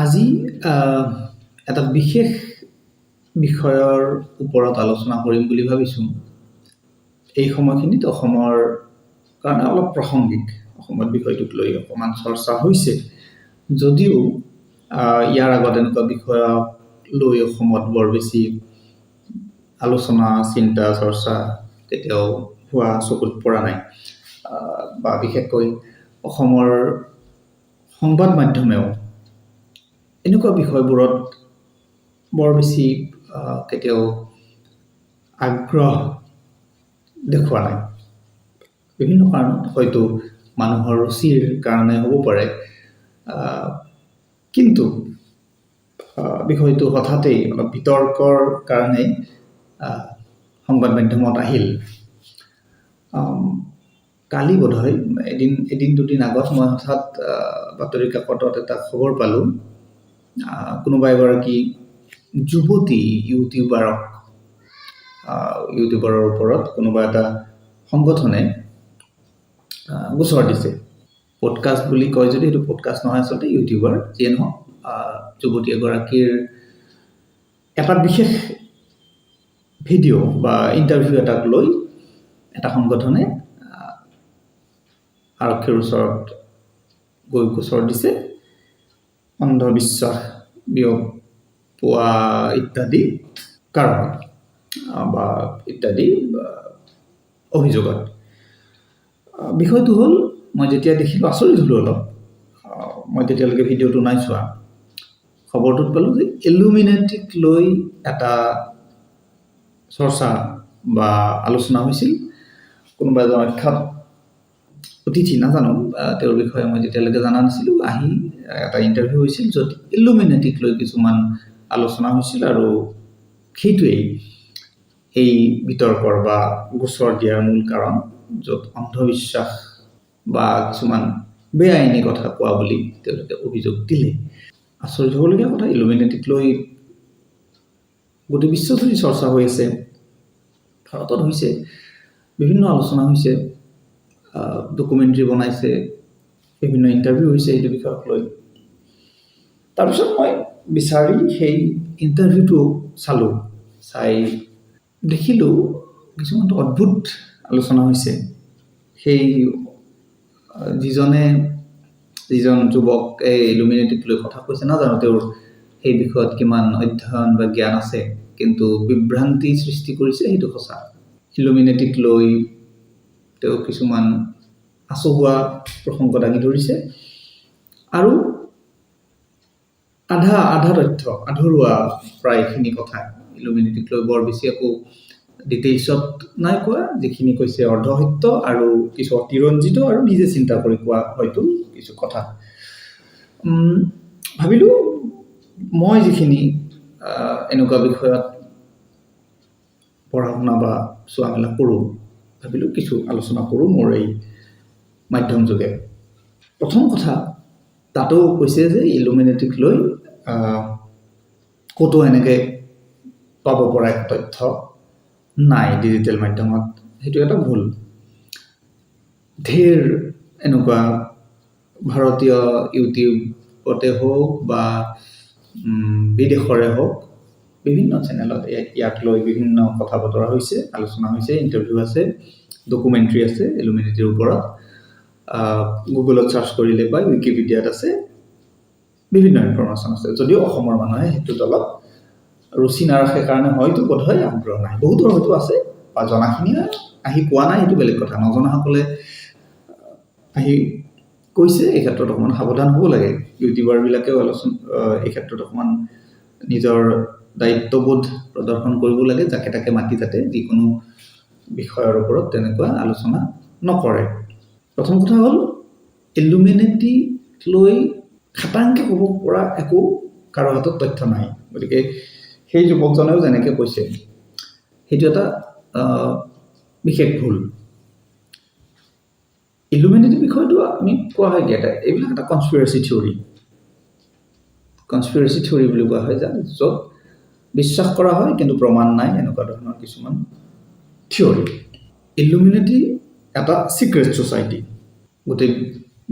আজি এটা বিশেষ বিষয়ৰ ওপৰত আলোচনা কৰিম বুলি ভাবিছোঁ। এই সময়খিনিত অসমৰ কাৰণে অলপ প্ৰাসংগিক, অসমত বিষয়টোক লৈ অকণমান চৰ্চা হৈছে যদিও ইয়াৰ আগত এনেকুৱা বিষয়ক লৈ অসমত বৰ বেছি আলোচনা, চিন্তা, চৰ্চা কেতিয়াও হোৱা চকুত পৰা নাই, বা বিশেষকৈ অসমৰ সংবাদ মাধ্যমেও এনেকুৱা বিষয়বোৰত বৰ বেছি কেতিয়াও আগ্ৰহ দেখুওৱা নাই। বিভিন্ন কাৰণত, হয়তো মানুহৰ ৰুচিৰ কাৰণে হ'ব পাৰে, কিন্তু বিষয়টো হঠাতেই অলপ বিতৰ্কৰ কাৰণে সংবাদ মাধ্যমত আহিল। কালি বোধহয় এদিন দুদিন আগত মই হঠাৎ বাতৰি কাকতত এটা খবৰ পালোঁ, কোনোবা এগৰাকী যুৱতী ইউটিউবাৰৰ ওপৰত কোনোবা এটা সংগঠনে গোচৰ দিছে। পডকাষ্ট বুলি কয় যদি সেইটো পডকাষ্ট নহয়, আচলতে ইউটিউবাৰ, যিয়ে নহওক যুৱতী এগৰাকীৰ এটা বিশেষ ভিডিঅ' বা ইণ্টাৰভিউ এটাক লৈ এটা সংগঠনে আৰক্ষীৰ ওচৰত গৈ গোচৰ দিছে, অন্ধবিশ্বাস বিয়পোৱা ইত্যাদি কাৰণত বা ইত্যাদি অভিযোগত। বিষয়টো হ'ল, মই যেতিয়া দেখিলোঁ আচৰিত হ'লোঁ অলপ। মই তেতিয়ালৈকে ভিডিঅ'টো নাই চোৱা। খবৰটোত পালোঁ যে ইলুমিনেটিক লৈ এটা চৰ্চা বা আলোচনা হৈছিল। কোনোবা এজন অখ্যাত অতিথি, নাজানো তেওঁৰ বিষয়ে মই যেতিয়ালৈকে জনা নাছিলোঁ, আহি এটা ইণ্টাৰভিউ হৈছিল য'ত ইলুমিনেটিক লৈ কিছুমান আলোচনা হৈছিল, আৰু সেইটোৱেই এই বিতৰ্কৰ বা গোচৰ দিয়াৰ মূল কাৰণ, য'ত অন্ধবিশ্বাস বা কিছুমান বেআইনী কথা কোৱা বুলি তেওঁলোকে অভিযোগ দিলে। আচৰিত হ'বলগীয়া কথা, ইলুমিনেটিক লৈ গোটেই বিশ্বজুৰি চৰ্চা হৈ আছে, ভাৰতত হৈছে, বিভিন্ন আলোচনা হৈছে, ডকুমেণ্টাৰী বনাইছে, বিভিন্ন ইণ্টাৰভিউ হৈছে সেইটো বিষয়ক লৈ। তাৰপিছত মই বিচাৰি সেই ইণ্টাৰভিউটো চালোঁ, চাই দেখিলোঁ কিছুমান অদ্ভুত আলোচনা হৈছে। সেই যিজন যুৱক এই ইলুমিনেটিক লৈ কথা কৈছে, নাজানো তেওঁৰ সেই বিষয়ত কিমান অধ্যয়ন বা জ্ঞান আছে, কিন্তু বিভ্ৰান্তি সৃষ্টি কৰিছে সেইটো সঁচা। ইলুমিনেটিক লৈ তেওঁ কিছুমান আচহুৱা প্ৰসংগ দাঙি ধৰিছে, আৰু আধা তথ্য আধৰুৱা প্ৰায়খিনি কথা ইলুমিনেটিক লৈ বৰ বেছি একো ডিটেইলছত নাই কোৱা। যিখিনি কৈছে অৰ্ধসত্য আৰু কিছু অতিৰঞ্জিত আৰু নিজে চিন্তা কৰি কোৱা হয়তো কিছু কথা। ভাবিলোঁ মই যিখিনি এনেকুৱা বিষয়ত পঢ়া শুনা বা চোৱা মেলা কৰোঁ, ভাবিলোঁ কিছু আলোচনা কৰোঁ মোৰ এই মাধ্যম যোগে। প্ৰথম কথা, তাতো কৈছে যে ইলুমিনেটিক লৈ ক'তো এনেকৈ পাব পৰা এক তথ্য নাই ডিজিটেল মাধ্যমত। সেইটো এটা ভুল। ঢেৰ এনেকুৱা ভাৰতীয় ইউটিউবতে হওক বা বিদেশৰে হওক, বিভিন্ন চেনেলত ইয়াক লৈ বিভিন্ন কথা বতৰা হৈছে, আলোচনা হৈছে, ইণ্টাৰভিউ আছে, ডকুমেণ্টাৰী আছে ইলুমিনেটিৰ ওপৰত। গুগলত চাৰ্চ কৰিলে পায়, উইকিপিডিয়াত আছে, বিভিন্ন ইনফৰমেশ্যন আছে। যদিও অসমৰ মানুহে সেইটোত অলপ ৰুচি নাৰাখে কাৰণে হয়তো বোধহয় আগ্ৰহ নাই। বহুতৰ হয়তো আছে, বা জনাখিনিয়ে আহি কোৱা নাই, সেইটো বেলেগ কথা। নজনাসকলে আহি কৈছে। এই ক্ষেত্ৰত অকণমান সাৱধান হ'ব লাগে। ইউটিউবাৰবিলাকেও এই ক্ষেত্ৰত অকণমান নিজৰ দায়িত্ববোধ প্ৰদৰ্শন কৰিব লাগে, যাকে তাকে মাতি যাতে যিকোনো বিষয়ৰ ওপৰত তেনেকুৱা আলোচনা নকৰে। প্ৰথম কথা হ'ল, ইলুমিনেটিক লৈ খাটাংকে ক'ব পৰা একো কাৰো হাতত তথ্য নাই। গতিকে সেই যুৱকজনেও যেনেকৈ কৈছে, সেইটো এটা বিশেষ ভুল। ইলুমিনেটি বিষয়টো আমি কোৱা হয় এইবিলাক এটা কনস্পিৰেচি থিয়ৰী বুলি কোৱা হয়, য'ত বিশ্বাস কৰা হয় কিন্তু প্ৰমাণ নাই, এনেকুৱা ধৰণৰ কিছুমান থিয়ৰী। ইলুমিনেটি এটা চিক্ৰেট ছ'চাইটি, গোটেই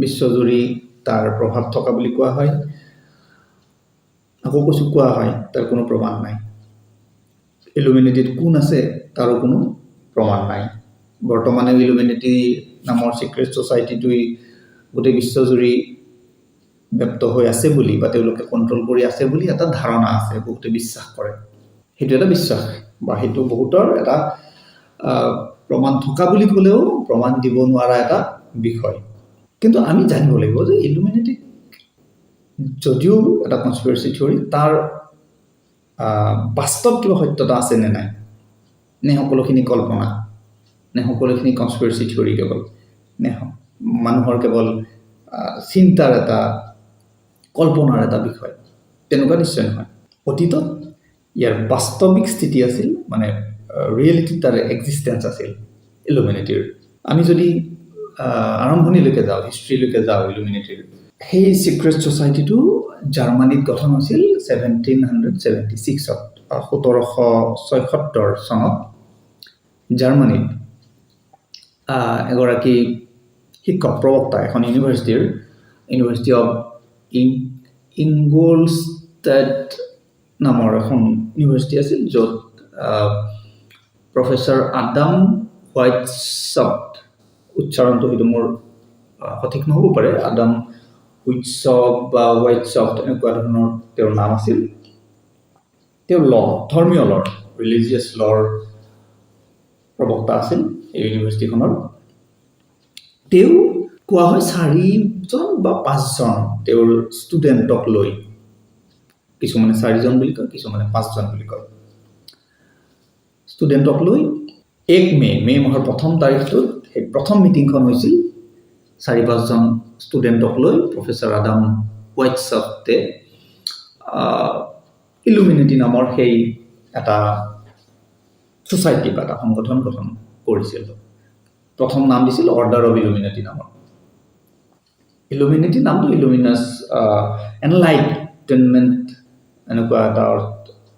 বিশ্বজুৰি তাৰ প্ৰভাৱ থকা বুলি কোৱা হয়। আকৌ কৈছো কোৱা হয়, তাৰ কোনো প্ৰমাণ নাই। ইলুমিনেটিত কোন আছে তাৰো কোনো প্ৰমাণ নাই। বৰ্তমানে ইলুমিনেটি নামৰ চিক্ৰেট ছ'চাইটিটোই গোটেই বিশ্বজুৰি ব্যপ্ত হৈ আছে বুলি বা তেওঁলোকে কণ্ট্ৰল কৰি আছে বুলি এটা ধাৰণা আছে, বহুতে বিশ্বাস কৰে। সেইটো এটা বিশ্বাস বা সেইটো বহুতৰ এটা প্ৰমাণ থকা বুলি ক'লেও প্ৰমাণ দিব নোৱাৰা এটা বিষয়। কিন্তু আমি জানিব লাগিব যে ইলুমিনেটি যদিও এটা কনস্পিৰেচি থিয়ৰী, তাৰ বাস্তৱ কিবা সত্যতা আছে নে নাই, নে সকলোখিনি কল্পনা, নে সকলোখিনি কনস্পিৰেচি থিয়ৰী কেৱল, নে মানুহৰ কেৱল চিন্তাৰ এটা কল্পনাৰ এটা বিষয়, তেনেকুৱা নিশ্চয় নহয়। অতীতত ইয়াৰ বাস্তৱিক স্থিতি আছিল, মানে ৰিয়েলিটিত তাৰ এক্সিষ্টেঞ্চ আছিল ইলুমিনেটিৰ। আমি যদি আৰম্ভণিলৈকে যাওঁ, হিষ্ট্ৰীলৈকে যাওঁ ইলুমিনেটিৰ, সেই চিক্ৰেট ছ'চাইটিটো জাৰ্মানীত গঠন হৈছিল 1776 1776 চনত জাৰ্মানীত এগৰাকী শিক্ষক প্ৰবক্তা এখন ইউনিভাৰ্চিটি অফ ইংগোলষ্টেড নামৰ এখন ইউনিভাৰ্চিটি আছিল, য'ত প্ৰফেচৰ আডাম হোৱাইটছফ্ট, উচ্চাৰণটো হয়তো মোৰ সঠিক নহ'ব পাৰে, আডাম হোৱাইটছফ্ট এনেকুৱা ধৰণৰ তেওঁৰ নাম আছিল। তেওঁ ধৰ্মীয় ৰিলিজিয়াছ লৰ প্ৰবক্তা আছিল এই ইউনিভাৰ্চিটিখনৰ। তেওঁ কোৱা হয় 4জন বা 5জন তেওঁৰ ষ্টুডেণ্টক লৈ, কিছুমানে 4জন বুলি কয়, কিছুমানে 5জন বুলি কয়, ষ্টুডেণ্টক লৈ 1 মে' মাহৰ 1ম তাৰিখটোত সেই প্ৰথম মিটিংখন হৈছিল। 4-5জন ষ্টুডেণ্টক লৈ প্ৰফেচৰ আডাম হোৱাইটছফ্টে ইলুমিনেটি নামৰ সেই এটা ছ'চাইটি বা এটা সংগঠন গঠন কৰিছিল। প্ৰথম নাম দিছিল অৰ্ডাৰ অফ ইলুমিনেটি নামৰ। ইলুমিনেটি নামটো ইলুমিনাছ এনলাইটেনমেণ্ট এনেকুৱা এটা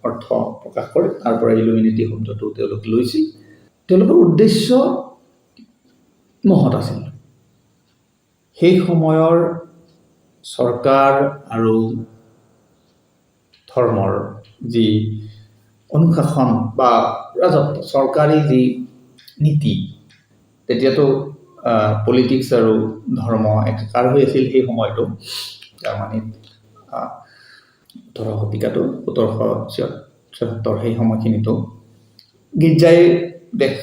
অৰ্থ প্ৰকাশ কৰে, তাৰ পৰা ইলুমিনেটি শব্দটো তেওঁলোকে লৈছিল। তেওঁলোকৰ উদ্দেশ্য মহৎ আছিল। সেই সময়ৰ চৰকাৰ আৰু ধৰ্মৰ যি অনুশাসন বা ৰাজত্ব, চৰকাৰী যি নীতি, তেতিয়াতো পলিটিক্স আৰু ধৰ্ম একাকাৰ হৈ আছিল সেই সময়টো জাৰ্মানীত। 18 শতিকাটো 1776 সেই সময়খিনিতো গীৰ্জাই দেশ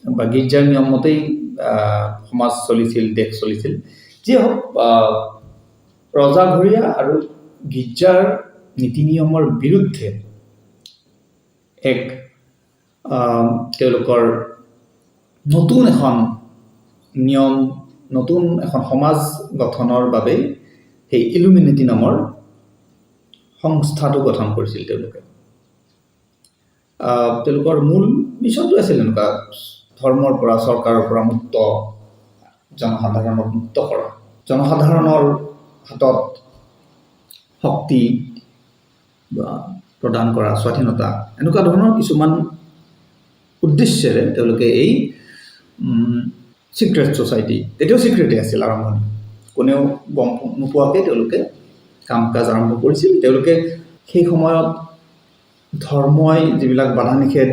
বা গীৰ্জাৰ নিয়ম মতেই সমাজ চলিছিল, দেশ চলিছিল। যি হওক, ৰজাঘৰীয়া আৰু গীৰ্জাৰ নীতি নিয়মৰ বিৰুদ্ধে এক তেওঁলোকৰ নতুন এখন নিয়ম, নতুন এখন সমাজ গঠনৰ বাবে সেই ইলুমিনেটি নামৰ সংস্থাটো গঠন কৰিছিল তেওঁলোকে। তেওঁলোকৰ মূল মিছনটো আছিল এনেকুৱা, ধৰ্মৰ পৰা, চৰকাৰৰ পৰা মুক্ত, জনসাধাৰণক মুক্ত কৰা, জনসাধাৰণৰ হাতত শক্তি প্ৰদান কৰা, স্বাধীনতা, এনেকুৱা ধৰণৰ কিছুমান উদ্দেশ্যেৰে তেওঁলোকে এই চিক্ৰেট ছ'চাইটি, তেতিয়াও চিক্ৰেটেই আছিল আৰম্ভণি, কোনেও গম নোপোৱাকৈ তেওঁলোকে কাম কাজ আৰম্ভ কৰিছিল। তেওঁলোকে সেই সময়ত ধৰ্মই যিবিলাক বাধা নিষেধ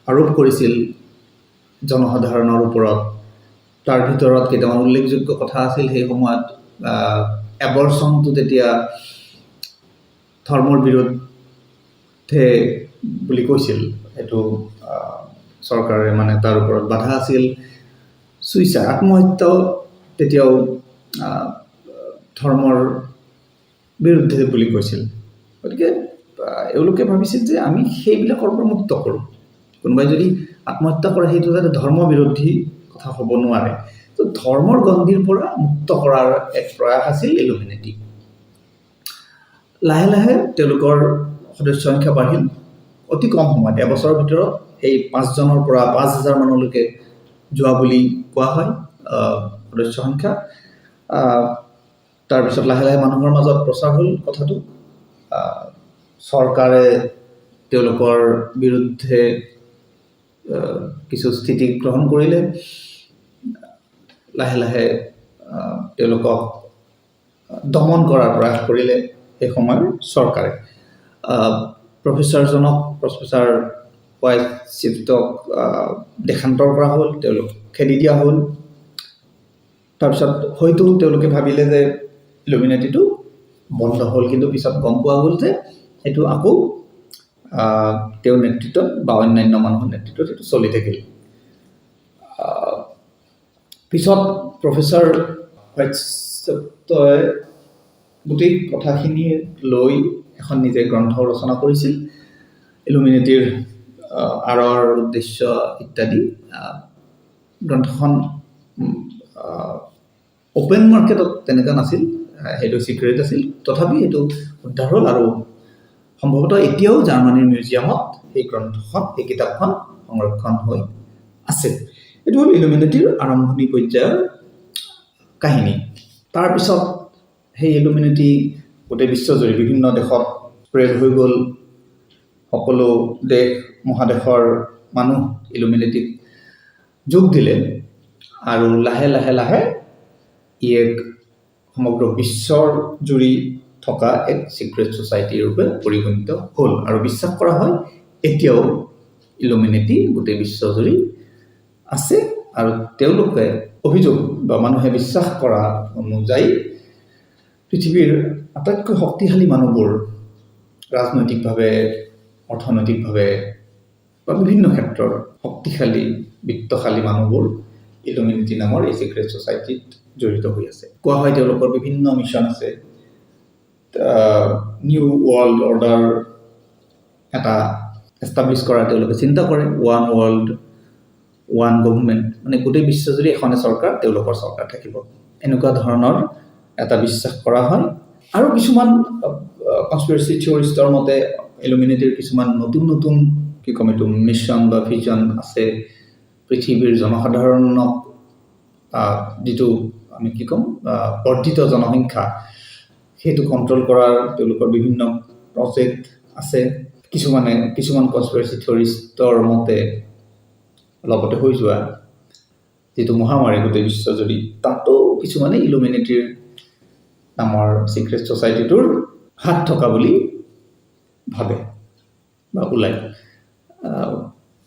আৰোপ কৰিছিল জনসাধাৰণৰ ওপৰত, তাৰ ভিতৰত কেইটামান উল্লেখযোগ্য কথা আছিল। সেই সময়ত এবৰচনটো তেতিয়া ধৰ্মৰ বিৰুদ্ধে বুলি কৈছিল, সেইটো চৰকাৰে মানে তাৰ ওপৰত বাধা আছিল। চুইচাইড, আত্মহত্যাও তেতিয়াও ধৰ্মৰ বিৰুদ্ধে বুলি কৈছিল। গতিকে এওঁলোকে ভাবিছিল যে আমি সেইবিলাকৰ পৰা মুক্ত কৰোঁ, কোনোবাই যদি আত্মহত্যা কৰে সেইটো যাতে ধৰ্ম বিৰোধী কথা হ'ব নোৱাৰে। তো ধৰ্মৰ গণ্ডিৰ পৰা মুক্ত কৰাৰ এক প্ৰয়াস আছিল ইলুমিনেটি। লাহে লাহে তেওঁলোকৰ সদস্য সংখ্যা বাঢ়িল। অতি কম সময়ত, এবছৰৰ ভিতৰত সেই 5জনৰ পৰা 5,000 মানলৈকে যোৱা বুলি কোৱা হয় সদস্য সংখ্যা। তাৰপিছত লাহে লাহে মানুহৰ মাজত প্ৰচাৰ হ'ল কথাটো। চৰকাৰে তেওঁলোকৰ বিৰুদ্ধে কিছু স্থিতি গ্ৰহণ কৰিলে। লাহে লাহে তেওঁলোকক দমন কৰাৰ প্ৰয়াস কৰিলে। সেই সময়ৰ চৰকাৰে প্ৰফেচাৰ ৱাই চিফ্টক দেশান্তৰ কৰা হ'ল, তেওঁলোক খেদি দিয়া হ'ল। তাৰপিছত হয়তো তেওঁলোকে ভাবিলে যে ইলুমিনাটিটো বন্ধ হ'ল, কিন্তু পিছত গম পোৱা গ'ল যে সেইটো আকৌ তেওঁৰ নেতৃত্বত বা অন্যান্য মানুহৰ নেতৃত্বত সেইটো চলি থাকিল। পিছত প্ৰফেচাৰ হোৱাইটছাই গোটেই কথাখিনি লৈ এখন নিজে গ্ৰন্থ ৰচনা কৰিছিল, ইলুমিনাটিৰ আঁৰৰ উদ্দেশ্য ইত্যাদি। গ্ৰন্থখন অ'পেন মাৰ্কেটত তেনেকুৱা নাছিল, সেইটো চিক্ৰেট আছিল, তথাপি এইটো উদ্ধাৰ হ'ল আৰু সম্ভৱতঃ এতিয়াও জাৰ্মানীৰ মিউজিয়ামত সেই কিতাপখন সংৰক্ষণ হৈ আছে। এইটো হ'ল ইলুমিনাটিৰ আৰম্ভণি পৰ্যায়ৰ কাহিনী। তাৰপিছত সেই ইলুমিনাটি গোটেই বিশ্বজুৰি বিভিন্ন দেশত স্প্ৰেড হৈ গ'ল। সকলো দেশ মহাদেশৰ মানুহ ইলুমিনাটিত যোগ দিলে আৰু লাহে লাহে লাহে ই এক সমগ্ৰ বিশ্বৰ জুৰি থকা এক চিক্ৰেট ছ'চাইটি ৰূপে পৰিগণিত হ'ল আৰু বিশ্বাস কৰা হয় এতিয়াও ইলুমিনাটি গোটেই বিশ্বজুৰি আছে। আৰু তেওঁলোকে অভিযোগ বা মানুহে বিশ্বাস কৰা অনুযায়ী পৃথিৱীৰ আটাইতকৈ শক্তিশালী মানুহবোৰ, ৰাজনৈতিকভাৱে, অৰ্থনৈতিকভাৱে বা বিভিন্ন ক্ষেত্ৰৰ শক্তিশালী বিত্তশালী মানুহবোৰ ইলুমিনাটি নামৰ এই চিক্ৰেট ছ'চাইটিত জড়িত হৈ আছে। কোৱা হয় তেওঁলোকৰ বিভিন্ন মিছন আছে। নিউ ৱৰ্ল্ড অৰ্ডাৰ এটা এষ্টাব্লিছ কৰা তেওঁলোকে চিন্তা কৰে। ওৱান ৱৰ্ল্ড, ওৱান গভৰ্ণমেণ্ট, মানে গোটেই বিশ্বজুৰি এখনে চৰকাৰ, তেওঁলোকৰ চৰকাৰ থাকিব, এনেকুৱা ধৰণৰ এটা বিশ্বাস কৰা হয়। আৰু কিছুমান কনস্পিৰেচি থিয়ৰিষ্টৰ মতে ইলুমিনাটিৰ কিছুমান নতুন নতুন এইটো মিছন বা ভিজন আছে। পৃথিৱীৰ জনসাধাৰণক যিটো আমি বৰ্ধিত জনসংখ্যা, সেইটো কণ্ট্ৰল কৰাৰ তেওঁলোকৰ বিভিন্ন প্ৰজেক্ট আছে। কিছুমান কনস্পিৰেচি থিয়ৰিষ্টৰ মতে লগতে হৈ যোৱা যিটো মহামাৰী গোটেই বিশ্বজুৰি, তাতো কিছুমানে ইলুমিনাটিৰ নামৰ চিক্ৰেট ছ'চাইটিটোৰ হাত থকা বুলি ভাবে বা ওলায়।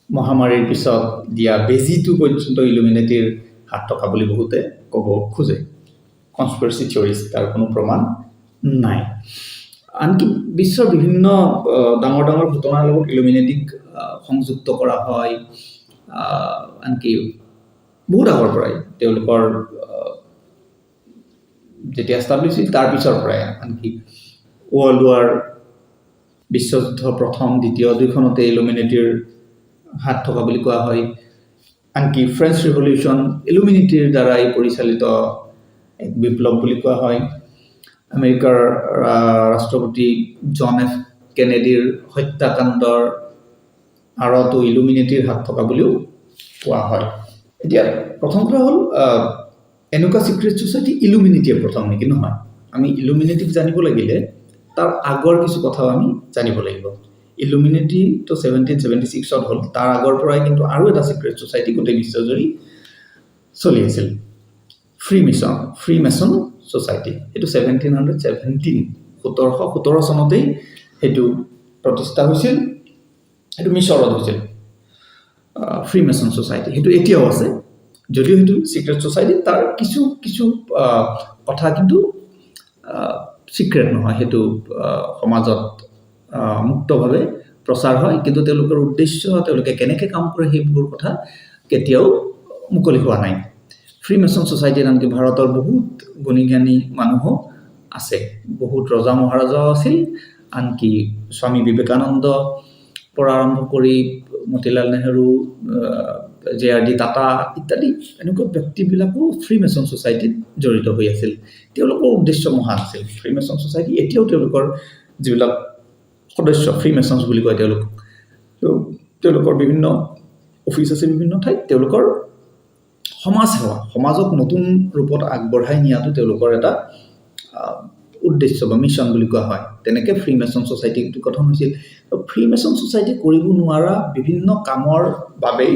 মহামাৰীৰ পিছত দিয়া বেজীটো পৰ্যন্ত ইলুমিনাটিৰ হাত থকা বুলি বহুতে ক'ব খোজে। কনস্পিৰেচি থিয়ৰিষ্ট, তাৰ কোনো প্ৰমাণ নাই। আনকি বিশ্বৰ বিভিন্ন ডাঙৰ ডাঙৰ ঘটনাৰ লগত ইলুমিনাটিক সংযুক্ত কৰা হয়। আনকি বহুত আগৰ পৰাই তেওঁলোকৰ যেতিয়া এষ্টাব্লিছ হৈছিল তাৰ পিছৰ পৰাই, আনকি ৱৰ্ল্ড ৱাৰ, বিশ্বযুদ্ধ প্ৰথম দ্বিতীয় দুইখনতে ইলুমিনাটিৰ হাত থকা বুলি কোৱা হয়। আনকি ফ্ৰেঞ্চ ৰিভলিউশ্যন ইলুমিনাটিৰ দ্বাৰাই পৰিচালিত এক বিপ্লৱ বুলি কোৱা হয়। আমেৰিকাৰ ৰাষ্ট্ৰপতি জন এফ কেনেডিৰ হত্যাকাণ্ডৰ আঁৰতো ইলুমিনাটিৰ হাত থকা বুলিও কোৱা হয়। এতিয়া প্ৰথম কথা হ'ল, এনেকুৱা চিক্ৰেট ছ'চাইটি ইলুমিনাটিয়ে প্ৰথম নেকি? নহয়। আমি ইলুমিনাটিক জানিব লাগিলে তাৰ আগৰ কিছু কথাও আমি জানিব লাগিব। ইলুমিনাটিটো 1776 হ'ল, তাৰ আগৰ পৰাই কিন্তু আৰু এটা চিক্ৰেট ছ'চাইটি গোটেই বিশ্বজুৰি চলি আছিল, ফ্ৰী মেছন ছ'চাইটি। সেইটো 1717 চনতেই সেইটো প্ৰতিষ্ঠা হৈছিল। সেইটো মিছৰত হৈছিল, ফ্ৰী মেছন ছ'চাইটি। সেইটো এতিয়াও আছে, যদিও সেইটো চিক্ৰেট ছ'চাইটি। তাৰ কিছু কথা কিন্তু চিক্ৰেট নহয়, সেইটো সমাজত মুক্তভাৱে প্ৰচাৰ হয়। কিন্তু তেওঁলোকৰ উদ্দেশ্য, তেওঁলোকে কেনেকৈ কাম কৰে, সেইবোৰ কথা কেতিয়াও মুকলি হোৱা নাই। ফ্ৰী মেছন ছ'চাইটিত আনকি ভাৰতৰ বহুত গুণী জ্ঞানী মানুহো আছে, বহুত ৰজা মহাৰজাও আছিল। আনকি স্বামী বিবেকানন্দ পৰা আৰম্ভ কৰি মতিলাল নেহেৰু, JRD টাটা ইত্যাদি এনেকুৱা ব্যক্তিবিলাকো ফ্ৰী মেছন ছ'চাইটিত জড়িত হৈ আছিল। তেওঁলোকৰ উদ্দেশ্য মহান আছিল। ফ্ৰী মেছন ছ'চাইটি এতিয়াও তেওঁলোকৰ যিবিলাক সদস্য, ফ্ৰী মেছনছ বুলি কয় তেওঁলোকৰ বিভিন্ন অফিচ আছে বিভিন্ন ঠাইত। তেওঁলোকৰ সমাজ সেৱা, সমাজক নতুন ৰূপত আগবঢ়াই নিয়াটো তেওঁলোকৰ এটা উদ্দেশ্য বা মিছন বুলি কোৱা হয়। তেনেকৈ ফ্ৰী মেছন ছ'চাইটি গঠন হৈছিল। ফ্ৰী মেছন ছ'চাইটি কৰিব নোৱাৰা বিভিন্ন কামৰ বাবেই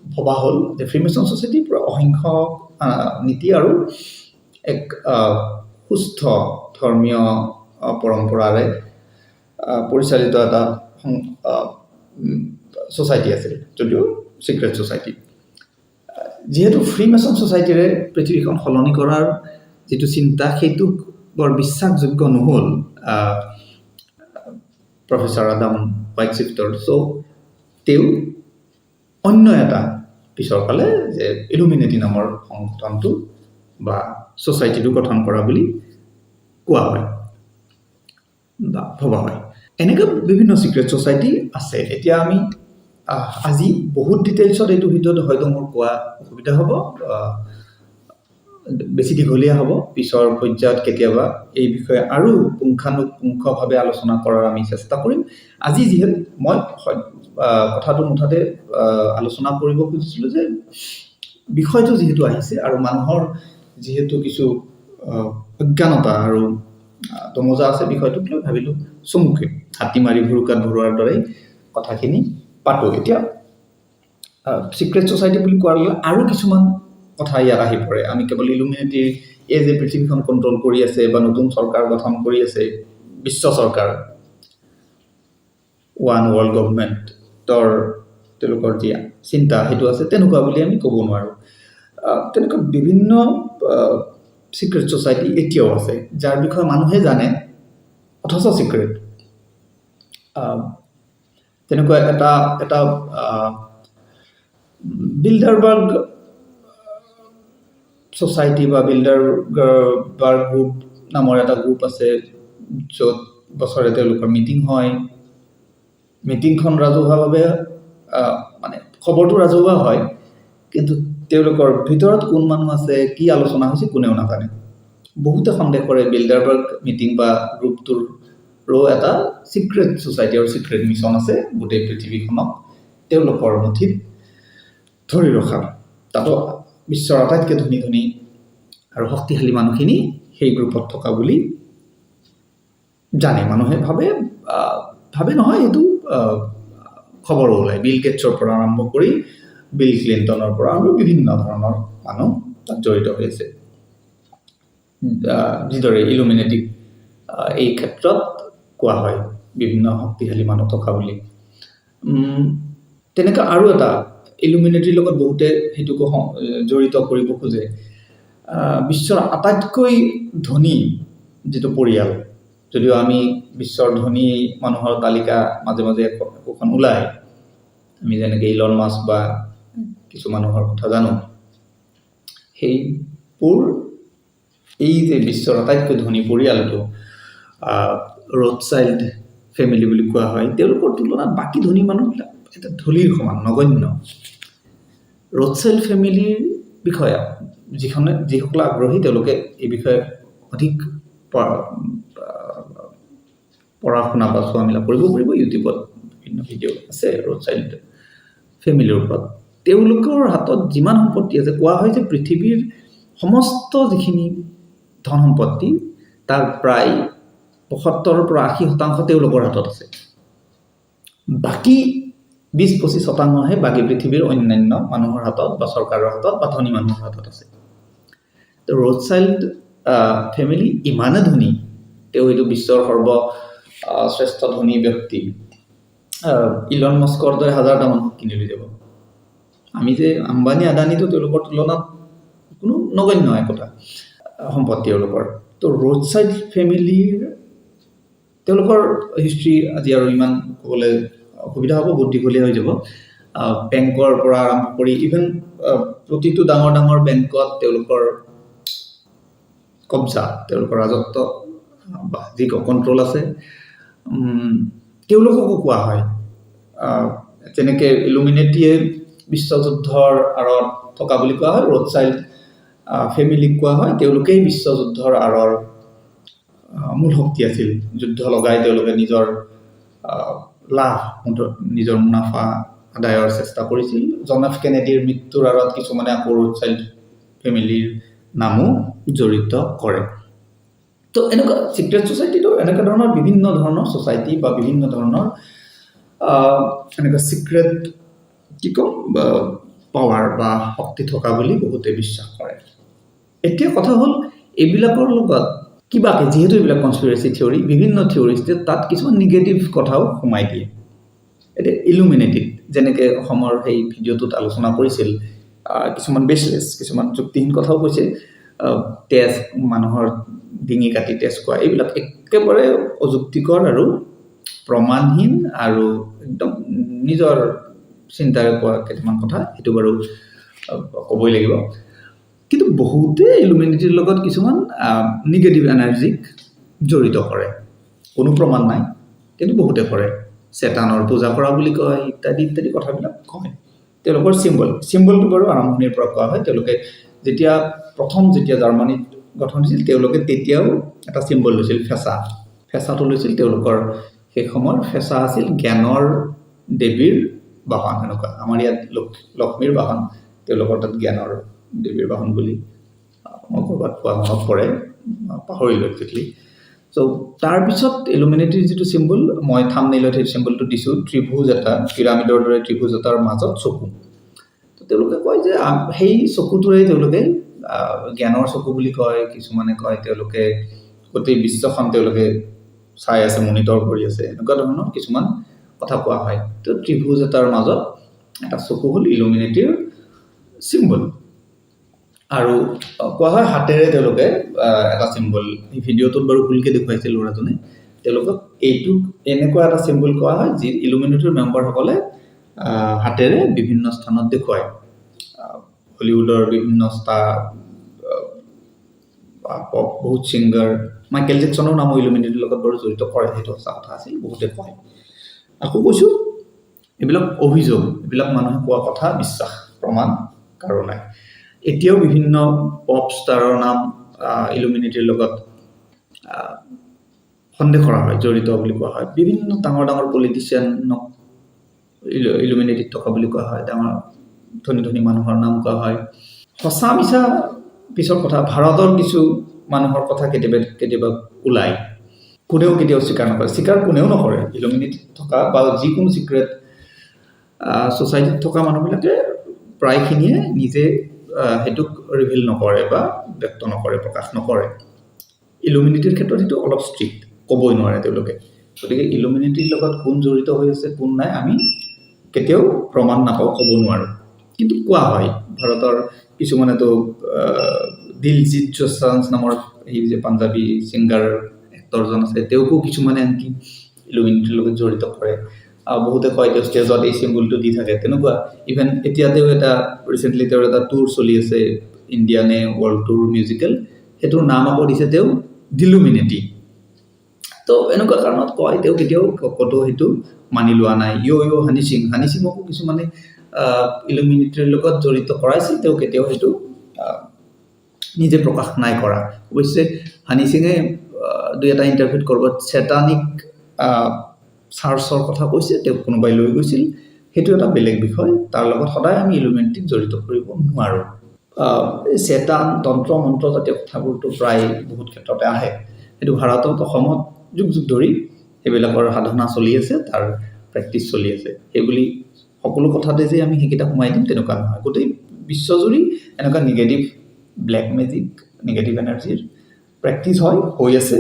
ভবা হ'ল যে ফ্ৰী মেছন ছ'চাইটিৰ পৰা অহিংসা নীতি আৰু এক সুস্থ ধৰ্মীয় পৰম্পৰাৰে পৰিচালিত এটা ছ'চাইটি আছিল, যদিও চিক্ৰেট ছ'চাইটি। যিহেতু ফ্ৰী মেছন ছ'চাইটিৰে পৃথিৱীখন সলনি কৰাৰ যিটো চিন্তা, সেইটো বৰ বিশ্বাসযোগ্য নহ'ল প্ৰফেচাৰ আডাম ৱাইটশ্বিফ্টৰ। চ' তেওঁ অন্য এটা পিছৰ ফালে যে ইলুমিনেটি নামৰ সংগঠনটো বা ছ'চাইটিটো গঠন কৰা বুলি কোৱা হয় বা ভবা হয়। এনেকৈ বিভিন্ন চিক্ৰেট ছ'চাইটি আছে। এতিয়া আমি আজি বহুত ডিটেইলছত এইটো ভিডিঅ'ত হয়তো মোৰ কোৱা অসুবিধা হ'ব, বেছি দীঘলীয়া হ'ব। পিছৰ পৰ্যায়ত কেতিয়াবা এই বিষয়ে আৰু পুংখানুপুংখভাৱে আলোচনা কৰাৰ আমি চেষ্টা কৰিম। আজি যিহেতু মই কথাটো মুঠতে আলোচনা কৰিব খুজিছিলোঁ যে বিষয়টো যিহেতু আহিছে আৰু মানুহৰ যিহেতু কিছু অজ্ঞানতা আৰু দমজা আছে বিষয়টোক লৈ, ভাবিলোঁ চমুকে হাতী মাৰি ভুৰুকাত ভৰোৱাৰ দৰে কথাখিনি পাতোঁ। এতিয়া চিক্ৰেট ছ'চাইটি বুলি কোৱাৰ লগে আৰু কিছুমান কথা ইয়াত আহি পৰে। আমি কেৱল ইলুমিনেটিৰ এই যে পৃথিৱীখন কণ্ট্ৰল কৰি আছে বা নতুন চৰকাৰ গঠন কৰি আছে, বিশ্ব চৰকাৰ, ওৱান ৱৰ্ল্ড গভৰ্ণমেণ্টৰ তেওঁলোকৰ যি চিন্তা সেইটো আছে, তেনেকুৱা বুলি আমি ক'ব নোৱাৰোঁ। তেনেকুৱা বিভিন্ন চিক্ৰেট ছ'চাইটি এতিয়াও আছে, যাৰ বিষয়ে মানুহে জানে অথচ চিক্ৰেট। তেনেকুৱা এটা বিল্ডাৰবাৰ্গ ছ'চাইটি বা বিল্ডাৰবাৰ্গ গ্ৰুপ নামৰ এটা গ্ৰুপ আছে, য'ত বছৰে তেওঁলোকৰ মিটিং হয়। মিটিংখন ৰাজহুৱাভাৱে মানে খবৰটো ৰাজহুৱা হয়, কিন্তু তেওঁলোকৰ ভিতৰত কোন মানুহ আছে, কি আলোচনা হৈছে, কোনেও নাজানে। বহুতে সন্দেহ কৰে বিল্ডাৰবাৰ্গ মিটিং বা গ্ৰুপটোৰো এটা চিক্ৰেট ছ'চাইটি আৰু চিক্ৰেট মিছন আছে গোটেই পৃথিৱীখনক তেওঁলোকৰ মুঠিত ধৰি ৰখা। তাতো বিশ্বৰ আটাইতকৈ ধনী ধনী আৰু শক্তিশালী মানুহখিনি সেই গ্ৰুপত থকা বুলি জানে। মানুহে ভাবে নহয়, এইটো খবৰ ওলায়। বিল গেটছৰ পৰা আৰম্ভ কৰি বিল ক্লিণ্টনৰ পৰা আৰু বিভিন্ন ধৰণৰ মানুহ তাত জড়িত হৈ আছে। যিদৰে ইলুমিনেটিক এই ক্ষেত্ৰত কোৱা হয় বিভিন্ন শক্তিশালী মানুহ থকা বুলি। তেনেকুৱা আৰু এটা ইলুমিনেটিৰ লগত বহুতে সেইটোকো জড়িত কৰিব খোজে। বিশ্বৰ আটাইতকৈ ধনী যিটো পৰিয়াল, যদিও আমি বিশ্বৰ ধনী মানুহৰ তালিকা মাজে মাজে একোখন ওলায়, আমি যেনেকৈ ইলন মাস্ক বা কিছু মানুহৰ কথা জানো, সেইবোৰ এই যে বিশ্বৰ আটাইতকৈ ধনী পৰিয়ালটো ৰথচাইল্ড ফেমিলি বুলি কোৱা হয়, তেওঁলোকৰ তুলনাত বাকী ধনী মানুহবিলাক এটা ধূলিৰ সমান, নগণ্য। ৰথচাইল্ড ফেমিলিৰ বিষয়ে যিসকলে আগ্ৰহী, তেওঁলোকে এই বিষয়ে অধিক পঢ়া শুনা বা চোৱা মেলা কৰিব পাৰিব। ইউটিউবত বিভিন্ন ভিডিঅ' আছে ৰথচাইল্ড ফেমিলিৰ ওপৰত। তেওঁলোকৰ হাতত যিমান সম্পত্তি আছে, কোৱা হয় যে পৃথিৱীৰ সমস্ত যিখিনি ধন সম্পত্তি তাৰ প্ৰায় ৭৫ পৰা ৮০% তেওঁলোকৰ হাতত আছে। বাকী ২০-২৫% বাকী পৃথিৱীৰ অন্যান্য মানুহৰ হাতত বা চৰকাৰৰ হাতত বা ধনী মানুহৰ হাতত আছে। তো ৰথচাইল্ড ফেমিলি ইমানে ধনী, তেওঁ এইটো বিশ্বৰ সৰ্বশ্ৰেষ্ঠ ধনী ব্যক্তি। ইলন মাস্কৰ দৰে হাজাৰটা মানুহক কিনি লৈ যাব। আমি যে আম্বানী আদানীটো তেওঁলোকৰ তুলনাত কোনো নগণ্য একোটা সম্পত্তি তেওঁলোকৰ। তো ৰথচাইল্ড ফেমিলিৰ তেওঁলোকৰ হিষ্ট্ৰী আজি আৰু ইমান ক'বলৈ অসুবিধা হ'ব, বহুত দীঘলীয়া হৈ যাব। বেংকৰ পৰা আৰম্ভ কৰি ইভেন প্ৰতিটো ডাঙৰ ডাঙৰ বেংকত তেওঁলোকৰ কব্জা, তেওঁলোকৰ ৰাজত্ব বা যি কণ্ট্ৰল আছে, তেওঁলোককো কোৱা হয়। যেনেকৈ ইলুমিনেটিয়ে বিশ্বযুদ্ধৰ আঁৰত থকা বুলি কোৱা হয়, ৰথচাইল্ড ফেমিলিক কোৱা হয় তেওঁলোকেই বিশ্বযুদ্ধৰ আঁৰৰ মূল শক্তি আছিল। যুদ্ধ লগাই তেওঁলোকে নিজৰ লাভ, নিজৰ মুনাফা আদায়ৰ চেষ্টা কৰিছিল। জন এফ কেনেডিৰ মৃত্যুৰ আঁৰত কিছুমানে আকৌ ৰথচাইল্ড ফেমিলিৰ নামো জড়িত কৰে। তো এনেকুৱা চিক্ৰেট ছ'চাইটিটো এনেকুৱা ধৰণৰ বিভিন্ন ধৰণৰ ছ'চাইটি বা বিভিন্ন ধৰণৰ এনেকুৱা চিক্ৰেট কি ক'ম পাৱাৰ বা শক্তি থকা বুলি বহুতে বিশ্বাস কৰে। এতিয়া কথা হ'ল, এইবিলাকৰ লগত কিবাকে যিহেতু এইবিলাক কনস্পিৰেচি থিয়ৰী বিভিন্ন থিয়ৰিষ্টে তাত কিছুমান নিগেটিভ কথাও সোমাই দিয়ে এতিয়া ইলুমিনেটিড যেনেকৈ অসমৰ সেই ভিডিঅ'টোত আলোচনা কৰিছিল কিছুমান বেচলেছ কিছুমান যুক্তিহীন কথাও কৈছে তেজ মানুহৰ ডিঙি কাটি তেজ খোৱা এইবিলাক একেবাৰে অযুক্তিকৰ আৰু প্ৰমাণহীন আৰু একদম নিজৰ চিন্তাৰে কোৱা কিছুমান কথা সেইটো বাৰু ক'বই লাগিব কিন্তু বহুতে ইলুমিনেটিৰ লগত কিছুমান নিগেটিভ এনাৰ্জিক জড়িত কৰে কোনো প্ৰমাণ নাই কিন্তু বহুতে কৰে চেতানৰ পূজা কৰা বুলি কয় ইত্যাদি ইত্যাদি কথাবিলাক কয় তেওঁলোকৰ চিম্বলটো বাৰু আৰম্ভণিৰ পৰা কোৱা হয় তেওঁলোকে যেতিয়া জাৰ্মানীত গঠন হৈছিল তেওঁলোকে তেতিয়াও এটা চিম্বল লৈছিল ফেঁচাটো লৈছিল তেওঁলোকৰ সেই সময়ৰ ফেঁচা আছিল জ্ঞানৰ দেৱীৰ বাহন এনেকুৱা আমাৰ ইয়াত লক্ষ্মীৰ বাহন তেওঁলোকৰ তাত জ্ঞানৰ দেৱীৰ বাহন বুলি মই ক'ৰবাত পোৱা মনত পৰে পাহৰিলোঁ একজেক্টলি চ' তাৰপিছত ইলুমিনেটিৰ যিটো চিম্বল মই থাম্বনেইলত সেই চিম্বলটো দিছোঁ ত্ৰিভুজ এটা পিৰামিডৰ দৰে ত্ৰিভুজ এটাৰ মাজত চকু তো তেওঁলোকে কয় যে সেই চকুটোৰে তেওঁলোকে জ্ঞানৰ চকু বুলি কয় কিছুমানে কয় তেওঁলোকে গোটেই বিশ্বখন তেওঁলোকে চাই আছে মনিটৰ কৰি আছে এনেকুৱা ধৰণৰ কিছুমান কথা কোৱা হয় তো ত্ৰিভুজ এটাৰ মাজত এটা চকু হ'ল ইলুমিনেটিৰ চিম্বল আৰু কোৱা হয় হাতেৰে তেওঁলোকে এটা চিম্বল এই ভিডিঅ'টোত বাৰু ভুলকৈ দেখুৱাইছিল ল'ৰাজনে তেওঁলোকক এইটো এনেকুৱা এটা চিম্বল কোৱা হয় যি ইলুমিনেটিৰ মেম্বাৰসকলে হাতেৰে বিভিন্ন স্থানত দেখুৱায় হলিউডৰ বিভিন্ন ষ্টাৰ বহুত ছিংগাৰ মাইকেল জেকছনৰ নামো ইলুমিনেটিৰ লগত বাৰু জড়িত কৰে সেইটো সঁচা কথা আছিল বহুতে কয় আকৌ কৈছোঁ এইবিলাক অভিযোগ এইবিলাক মানুহে কোৱা কথা বিশ্বাস প্ৰমাণ কাৰো নাই এতিয়াও বিভিন্ন পপ ষ্টাৰৰ নাম ইলুমিনেটিৰ লগত সন্দেহ কৰা হয় জড়িত বুলি কোৱা হয় বিভিন্ন ডাঙৰ পলিটিচিয়ানক ইলুমিনেটিত থকা বুলি কোৱা হয় ডাঙৰ ধনী মানুহৰ নাম কোৱা হয় সঁচা মিছা পিছৰ কথা ভাৰতৰ কিছু মানুহৰ কথা কেতিয়াবা ওলায় কোনেও কেতিয়াও স্বীকাৰ কোনেও নকৰে ইলুমিনেটিত থকা বা যিকোনো চিক্ৰেট ছ'চাইটিত থকা মানুহবিলাকে প্ৰায়খিনিয়ে নিজে সেইটোক ৰিভিল নকৰে বা ব্যক্ত নকৰে প্ৰকাশ নকৰে ইলুমিনেটিৰ ক্ষেত্ৰত সেইটো অলপ ষ্ট্ৰিক্ট ক'বই নোৱাৰে তেওঁলোকে গতিকে ইলুমিনেটিৰ লগত কোন জড়িত হৈ আছে কোন নাই আমি কেতিয়াও প্ৰমাণ নাপাওঁ ক'ব নোৱাৰোঁ কিন্তু কোৱা হয় ভাৰতৰ কিছুমানেতো দিলজিৎ দোসাঞ্জ নামৰ এই যে পাঞ্জাবী ছিংগাৰ এক্টৰজন আছে তেওঁকো কিছুমানে আনকি ইলুমিনেটিৰ লগত জড়িত কৰে বহুতে কয় তেওঁ ষ্টেজত এই চিম্বলটো দি থাকে তেনেকুৱা ইভেন এতিয়া তেওঁ এটা ৰিচেণ্টলি তেওঁৰ এটা টুৰ চলি আছে ইণ্ডিয়ানে ৱৰ্ল্ড টুৰ মিউজিকেল সেইটোৰ নাম আকৌ দিছে তেওঁ ডিলুমিনেটি তো এনেকুৱা কাৰণত কয় তেওঁ কেতিয়াও ক'তো সেইটো মানি লোৱা নাই হানি সিঙকো কিছুমানে ইলুমিনেটিৰ লগত জড়িত কৰাইছিল তেওঁ কেতিয়াও সেইটো নিজে প্ৰকাশ নাই কৰা অৱশ্যে হানি সিঙে দুই এটা ইণ্টাৰভিউত ক'ৰবাত চেটানিক চাৰ্চৰ কথা কৈছে তেওঁক কোনোবাই লৈ গৈছিল সেইটো এটা বেলেগ বিষয় তাৰ লগত সদায় আমি ইলুমিনেটিক জড়িত কৰিব নোৱাৰোঁ চেতান তন্ত্ৰ মন্ত্ৰ জাতীয় কথাবোৰতো প্ৰায় বহুত ক্ষেত্ৰতে আহে সেইটো ভাৰতত অসমত যুগ ধৰি সেইবিলাকৰ সাধনা চলি আছে তাৰ প্ৰেক্টিচ চলি আছে সেইবুলি সকলো কথাতে যে আমি সেইকেইটা সোমাই দিম তেনেকুৱা নহয় গোটেই বিশ্বজুৰি এনেকুৱা নিগেটিভ ব্লেক মেজিক নিগেটিভ এনাৰ্জিৰ প্ৰেক্টিচ হৈ আছে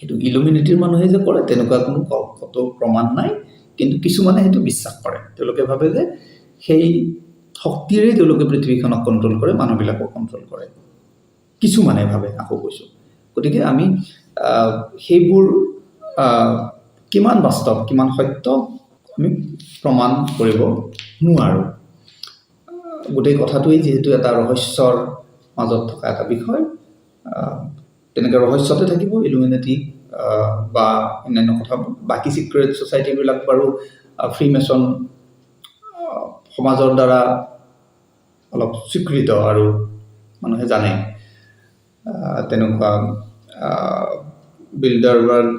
সেইটো ইলুমিনেটিৰ মানুহে যে কৰে তেনেকুৱা কোনো ক'তো প্ৰমাণ নাই কিন্তু কিছুমানে সেইটো বিশ্বাস কৰে তেওঁলোকে ভাবে যে সেই শক্তিৰে তেওঁলোকে পৃথিৱীখনক কণ্ট্ৰল কৰে মানুহবিলাকক কণ্ট্ৰল কৰে কিছুমানে ভাবে আকৌ কৈছোঁ গতিকে আমি সেইবোৰ কিমান বাস্তৱ কিমান সত্য আমি প্ৰমাণ কৰিব নোৱাৰোঁ গোটেই কথাটোৱেই যিহেতু এটা ৰহস্যৰ মাজত থকা এটা বিষয় তেনেকৈ ৰহস্যতে থাকিব ইলুমিনেটি বা অন্যান্য কথা বাকী চিক্ৰেট ছ'চাইটিবিলাক বাৰু ফ্ৰী মেছন সমাজৰ দ্বাৰা অলপ স্বীকৃত আৰু মানুহে জানে তেনেকুৱা বিল্ডাৰবাৰ্গ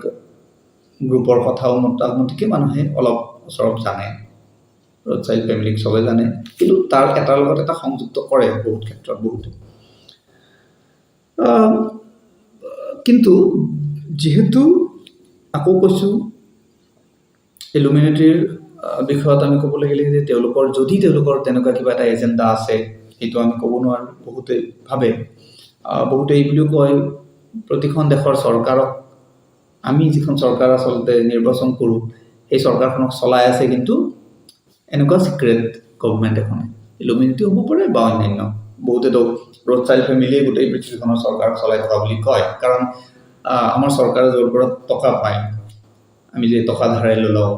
গ্ৰুপৰ কথাও মোটামুটিকৈ মানুহে অলপ ওচৰত জানে ৰথচাইল্ড ফেমিলিক চবে জানে কিন্তু তাৰ এটাৰ লগত এটা সংযুক্ত কৰে বহুত ক্ষেত্ৰত বহুতে কিন্তু যিহেতু আকৌ কৈছোঁ ইলুমিনেটিৰ বিষয়ত আমি ক'ব লাগিলে যে তেওঁলোকৰ তেনেকুৱা কিবা এটা এজেণ্ডা আছে সেইটো আমি ক'ব নোৱাৰোঁ বহুতে ভাবে বহুতে এই বুলিও কয় প্ৰতিখন দেশৰ চৰকাৰক আমি যিখন চৰকাৰ আচলতে নিৰ্বাচন কৰোঁ সেই চৰকাৰখনক চলাই আছে কিন্তু এনেকুৱা চিক্ৰেট গভৰ্ণমেণ্ট এখনে ইলুমিনেটি হ'ব পাৰে বা অন্যান্য বহুতেতো ৰথচাইল্ড ফেমিলিয়ে গোটেই পৃথিৱীখনৰ চৰকাৰ চলাই থকা বুলি কয় কাৰণ আমাৰ চৰকাৰে য'ৰ পৰা টকা পায় আমি যে টকা ধাৰে লওঁ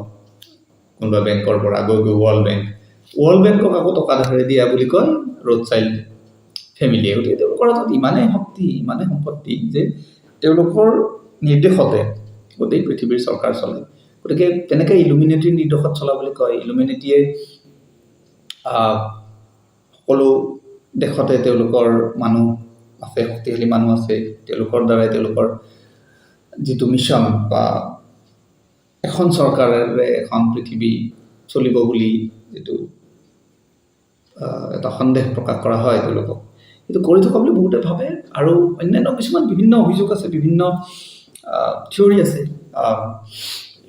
কোনোবা বেংকৰ পৰা গৈ ৱৰ্ল্ড বেংকক আকৌ টকা ধাৰে দিয়া বুলি কয় ৰথচাইল্ড ফেমিলিয়ে গতিকে তেওঁলোকৰ হাতত ইমানেই শক্তি ইমানেই সম্পত্তি যে তেওঁলোকৰ নিৰ্দেশতে গোটেই পৃথিৱীৰ চৰকাৰ চলে গতিকে তেনেকৈ ইলুমিনেটিৰ নিৰ্দেশত চলা বুলি কয় ইলুমিনেটিয়ে সকলো দেশতে তেওঁলোকৰ মানুহ আছে শক্তিশালী মানুহ আছে তেওঁলোকৰ দ্বাৰাই তেওঁলোকৰ যিটো মিছন বা এখন চৰকাৰেৰে এখন পৃথিৱী চলিব বুলি যিটো এটা সন্দেহ প্ৰকাশ কৰা হয় তেওঁলোকক এইটো কৰি থকা বুলি বহুতে ভাবে আৰু অন্যান্য কিছুমান বিভিন্ন অভিযোগ আছে বিভিন্ন থিয়ৰী আছে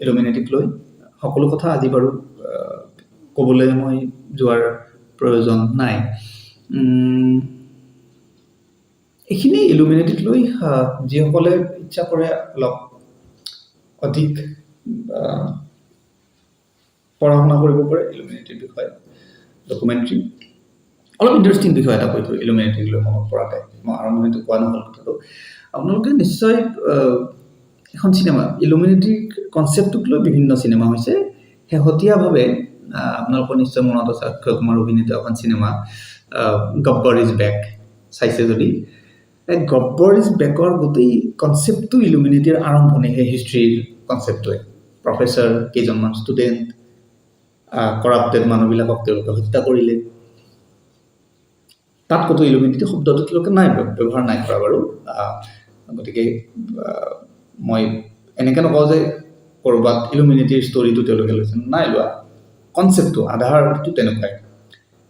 ইলুমিনেটিক লৈ সকলো কথা আজি বাৰু ক'বলৈ মই যোৱাৰ প্ৰয়োজন নাই এইখিনি ইলুমিনেটিক লৈ যিসকলে ইচ্ছা কৰে অলপ অধিক পঢ়া শুনা কৰিব পাৰে ইলুমিনেটিৰ বিষয়ে ডকুমেণ্টাৰী অলপ ইণ্টাৰেষ্টিং বিষয় এটা কৈছোঁ ইলুমিনেটিক লৈ মনত পৰাতে মই আৰম্ভণিতে কোৱা নহ'ল কথাটো আপোনালোকে নিশ্চয় এখন চিনেমা ইলুমিনেটিৰ কনচেপ্টটোক লৈ বিভিন্ন চিনেমা হৈছে শেহতীয়াভাৱে আপোনালোকৰ নিশ্চয় মনত আছে অক্ষয় কুমাৰ অভিনীত এখন চিনেমা গব্বৰ ইজ বেক চাইছে যদি গব্বৰ ইজ বেকৰ গোটেই কনচেপ্টটো ইলুমিনেটিৰ আৰম্ভণি সেই হিষ্ট্ৰীৰ কনচেপ্টটোৱে প্ৰফেচাৰ কেইজনমান ষ্টুডেণ্ট কৰাপ্টেড মানুহবিলাকক তেওঁলোকে হত্যা কৰিলে তাত ক'তো ইলুমিনেটি শব্দটো তেওঁলোকে নাই ব্যৱহাৰ নাই কৰা বাৰু গতিকে মই এনেকৈ নকওঁ যে ক'ৰবাত ইলুমিনেটিৰ ষ্টৰিটো তেওঁলোকে লৈছে নাই লোৱা কনচেপ্টটো আধাৰটো তেনেকুৱাই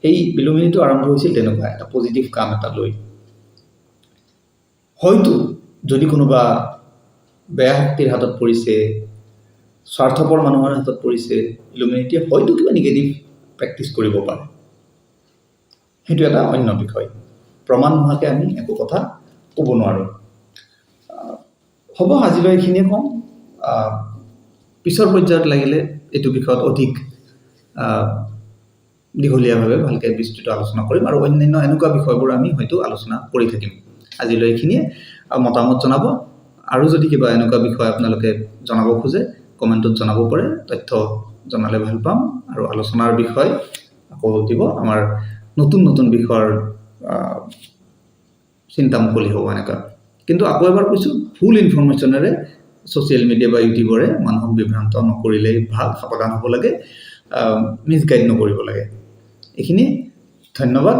সেই ইলুমিনেটিটো আৰম্ভ হৈছিল তেনেকুৱা এটা পজিটিভ কাম এটা লৈ হয়তো যদি কোনোবা বেয়া শক্তিৰ হাতত পৰিছে স্বাৰ্থপৰ মানুহৰ হাতত পৰিছে ইলুমিনেটিয়ে হয়তো কিবা নিগেটিভ প্ৰেক্টিচ কৰিব পাৰে সেইটো এটা অন্য বিষয় প্ৰমাণ নোহোৱাকৈ আমি একো কথা ক'ব নোৱাৰোঁ হ'ব আজিলৈ এইখিনিয়ে কম পিছৰ পৰ্যায়ত লাগিলে এইটো বিষয়ত অধিক দীঘলীয়াভাৱে ভালকৈ বিস্তৃত আলোচনা কৰিম আৰু অন্যান্য এনেকুৱা বিষয়বোৰ আমি হয়তো আলোচনা কৰি থাকিম আজিলৈ এইখিনিয়ে মতামত জনাব আৰু যদি কিবা এনেকুৱা বিষয় আপোনালোকে জনাব খোজে কমেণ্টত জনাব পাৰে তথ্য জনালে ভাল পাম আৰু আলোচনাৰ বিষয় আকৌ দিব আমাৰ নতুন বিষয়ৰ চিন্তা মুকলি হ'ব এনেকুৱা কিন্তু আকৌ এবাৰ কৈছোঁ ফুল ইনফৰমেশ্যনেৰে ছ'চিয়েল মিডিয়া বা ইউটিউবৰে মানুহক বিভ্ৰান্ত নকৰিলেই ভাল সাৱধান হ'ব লাগে মিছগাইড নকৰিব লাগে এইখিনি ধন্যবাদ